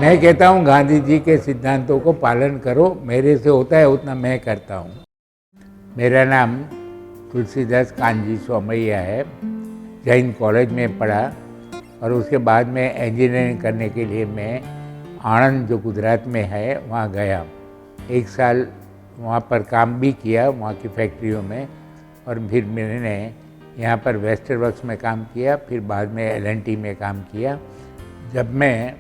मैं कहता हूँ गांधी जी के सिद्धांतों को पालन करो, मेरे से होता है उतना मैं करता हूँ। मेरा नाम तुलसीदास कांजी सोमैया है। जैन कॉलेज में पढ़ा और उसके बाद में इंजीनियरिंग करने के लिए मैं आणंद जो गुजरात में है वहाँ गया। 1 साल वहाँ पर काम भी किया, वहाँ की फैक्ट्रियों में, और फिर मैंने यहाँ पर वेस्टर वर्क्स में काम किया, फिर बाद में L&T में काम किया। जब मैं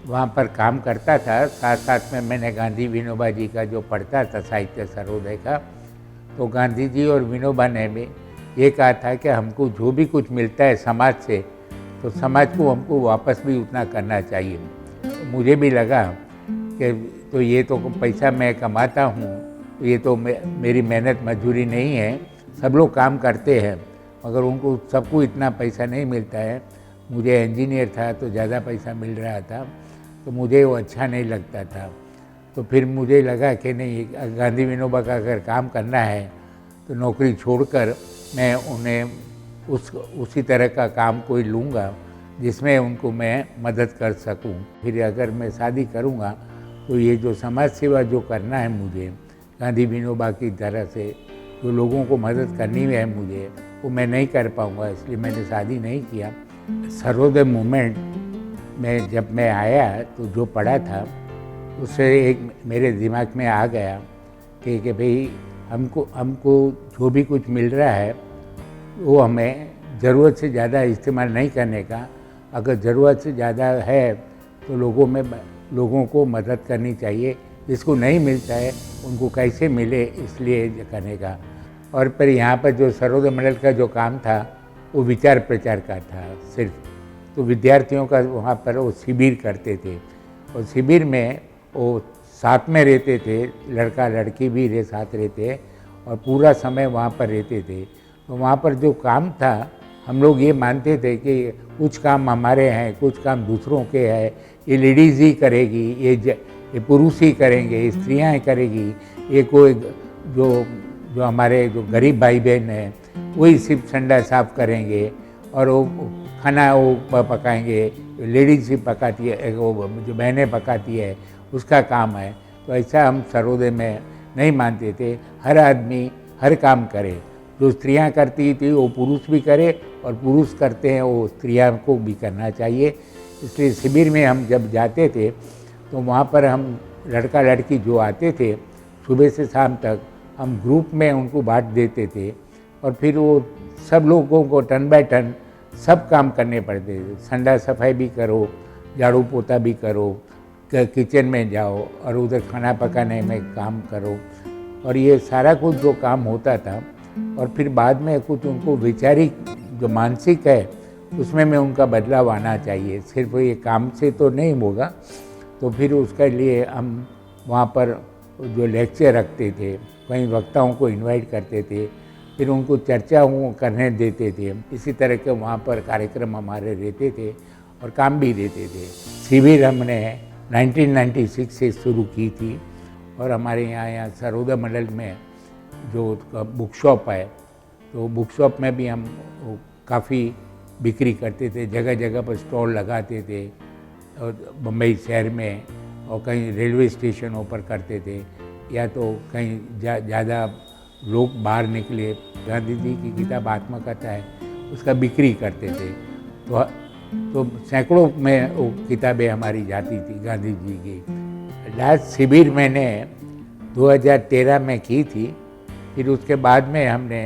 वहाँ पर काम करता था, साथ साथ में मैंने गांधी विनोबा जी का जो पढ़ता था साहित्य सर्वोदय का, तो गांधी जी और विनोबा ने भी ये कहा था कि हमको जो भी कुछ मिलता है समाज से, तो समाज को हमको वापस भी उतना करना चाहिए। तो मुझे भी लगा कि तो ये तो पैसा मैं कमाता हूँ, ये तो मेरी मेहनत मजदूरी नहीं है, सब लोग काम करते हैं मगर उनको सबको इतना पैसा नहीं मिलता है। मुझे इंजीनियर था तो ज़्यादा पैसा मिल रहा था, तो मुझे वो अच्छा नहीं लगता था। तो फिर मुझे लगा कि नहीं, गांधी विनोबा का अगर काम करना है तो नौकरी छोड़कर मैं उन्हें उसी तरह का काम कोई लूँगा जिसमें उनको मैं मदद कर सकूं। फिर अगर मैं शादी करूँगा तो ये जो समाज सेवा जो करना है मुझे, गांधी विनोबा की तरह से जो लोगों को मदद करनी है मुझे, वो मैं नहीं कर पाऊँगा, इसलिए मैंने शादी नहीं किया। सर्वोदय मूवमेंट में जब मैं आया तो जो पढ़ा था उससे एक मेरे दिमाग में आ गया कि भाई हमको जो भी कुछ मिल रहा है वो हमें ज़रूरत से ज़्यादा इस्तेमाल नहीं करने का। अगर ज़रूरत से ज़्यादा है तो लोगों को मदद करनी चाहिए, जिसको नहीं मिलता है उनको कैसे मिले इसलिए करने का। और फिर यहाँ पर जो सर्वोदय मंडल का जो काम था वो विचार प्रचार का था सिर्फ। तो विद्यार्थियों का वहाँ पर वो शिविर करते थे, और शिविर में वो साथ में रहते थे, लड़का लड़की भी साथ रहते और पूरा समय वहाँ पर रहते थे। तो वहाँ पर जो काम था, हम लोग ये मानते थे कि कुछ काम हमारे हैं, कुछ काम दूसरों के हैं, ये लेडीज़ ही करेगी, ये पुरुष ही करेंगे, ये स्त्रियाँ ही करेगी, ये कोई जो हमारे जो गरीब भाई बहन हैं वही सिर्फ संडा साफ करेंगे और वो खाना वो पकाएंगे, लेडीज़ ही पकाती है, वो जो बहनें पकाती है उसका काम है। तो ऐसा हम सर्वोदय में नहीं मानते थे। हर आदमी हर काम करे, जो स्त्रियां करती थी वो पुरुष भी करे, और पुरुष करते हैं वो स्त्रियां को भी करना चाहिए। इसलिए शिविर में हम जब जाते थे तो वहाँ पर हम लड़का लड़की जो आते थे सुबह से शाम तक हम ग्रुप में उनको बांट देते थे, और फिर वो सब लोगों को टर्न बाय टर्न सब काम करने पड़ते थे। संडा सफाई भी करो, झाड़ू पोता भी करो, किचन में जाओ और उधर खाना पकाने में काम करो, और ये सारा कुछ जो काम होता था। और फिर बाद में कुछ उनको वैचारिक जो मानसिक है उसमें में उनका बदलाव आना चाहिए, सिर्फ ये काम से तो नहीं होगा। तो फिर उसके लिए हम वहाँ पर जो लेक्चर रखते थे, कई वक्ताओं को इनवाइट करते थे, फिर उनको चर्चा करने देते थे। इसी तरह के वहाँ पर कार्यक्रम हमारे रहते थे और काम भी देते थे। शिविर हमने 1996 से शुरू की थी, और हमारे यहाँ सर्वोदय मंडल में जो बुक शॉप है, तो बुक शॉप में भी हम काफ़ी बिक्री करते थे, जगह जगह पर स्टॉल लगाते थे, और बम्बई शहर में और कहीं रेलवे स्टेशनों पर करते थे, या तो कहीं ज़्यादा लोग बाहर निकले, गांधी जी की किताब आत्मकथा है उसका बिक्री करते थे। तो सैकड़ों में वो किताबें हमारी जाती थी गांधी जी की। लास्ट शिविर मैंने 2013 में की थी। फिर उसके बाद में हमने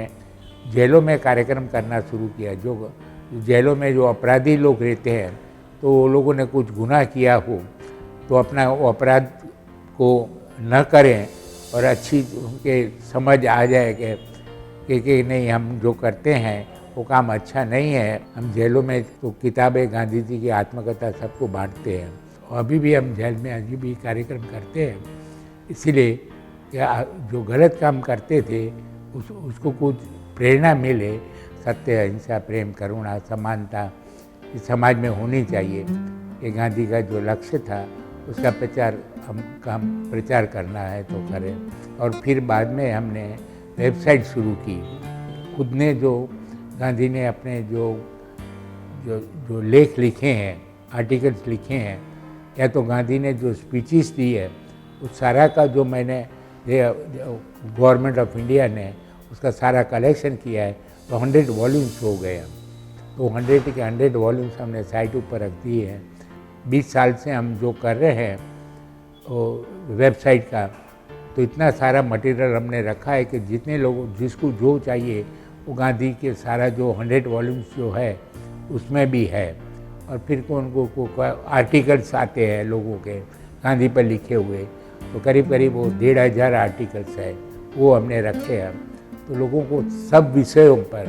जेलों में कार्यक्रम करना शुरू किया। जो जेलों में जो अपराधी लोग रहते हैं, तो वो लोगों ने कुछ गुनाह किया हो तो अपना वो अपराध को न करें, और अच्छी उनके समझ आ जाए कि नहीं, हम जो करते हैं वो काम अच्छा नहीं है। हम जेलों में तो किताबें गांधी जी की आत्मकथा सबको बांटते हैं, और अभी भी हम जेल में अभी भी कार्यक्रम करते हैं। इसीलिए जो गलत काम करते थे उसको कुछ प्रेरणा मिले, सत्य, अहिंसा, प्रेम, करुणा, समानता इस समाज में होनी चाहिए। ये गांधी का जो लक्ष्य था उसका हम प्रचार करना है तो करें। और फिर बाद में हमने वेबसाइट शुरू की। खुद ने जो गांधी ने अपने जो लेख लिखे हैं, आर्टिकल्स लिखे हैं, या तो गांधी ने जो स्पीचेस दी है उस सारा का जो मैंने गवर्नमेंट ऑफ इंडिया ने उसका सारा कलेक्शन किया है, तो 100 वॉल्यूम्स हो गए हम। तो 100 के 100 वॉल्यूम्स हमने साइट ऊपर रख दिए हैं। 20 साल से हम जो कर रहे हैं वो वेबसाइट का, तो इतना सारा मटेरियल हमने रखा है कि जितने लोगों जिसको जो चाहिए वो गांधी के सारा जो 100 वॉल्यूम्स जो है उसमें भी है। और फिर को आर्टिकल्स आते हैं लोगों के गांधी पर लिखे हुए, तो करीब करीब वो 1500 आर्टिकल्स है वो हमने रखे हैं। तो लोगों को सब विषयों पर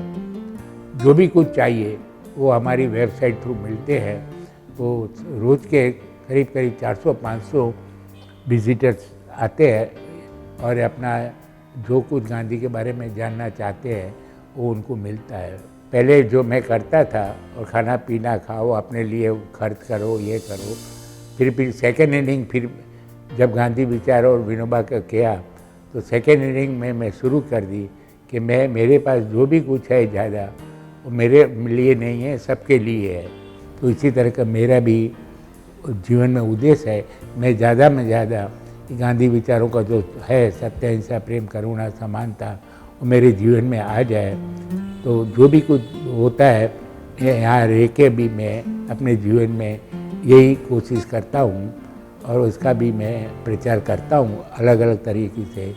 जो भी कुछ चाहिए वो हमारी वेबसाइट थ्रू मिलते हैं। तो रोज़ के करीब करीब 400-500 विजिटर्स आते हैं और अपना जो कुछ गांधी के बारे में जानना चाहते हैं वो उनको मिलता है। पहले जो मैं करता था और खाना पीना खाओ, अपने लिए खर्च करो, ये करो, फिर सेकेंड इनिंग, फिर जब गांधी विचार और विनोबा का किया तो सेकेंड इनिंग में मैं शुरू कर दी कि मेरे पास जो भी कुछ है ज़्यादा वो मेरे लिए नहीं है, सबके लिए है। तो इसी तरह का मेरा भी जीवन में उद्देश्य है, मैं ज़्यादा में ज़्यादा गांधी विचारों का जो है सत्य, अहिंसा, प्रेम, करुणा, समानता वो मेरे जीवन में आ जाए। तो जो भी कुछ होता है यहाँ रह के भी मैं अपने जीवन में यही कोशिश करता हूँ और उसका भी मैं प्रचार करता हूँ अलग अलग तरीके से।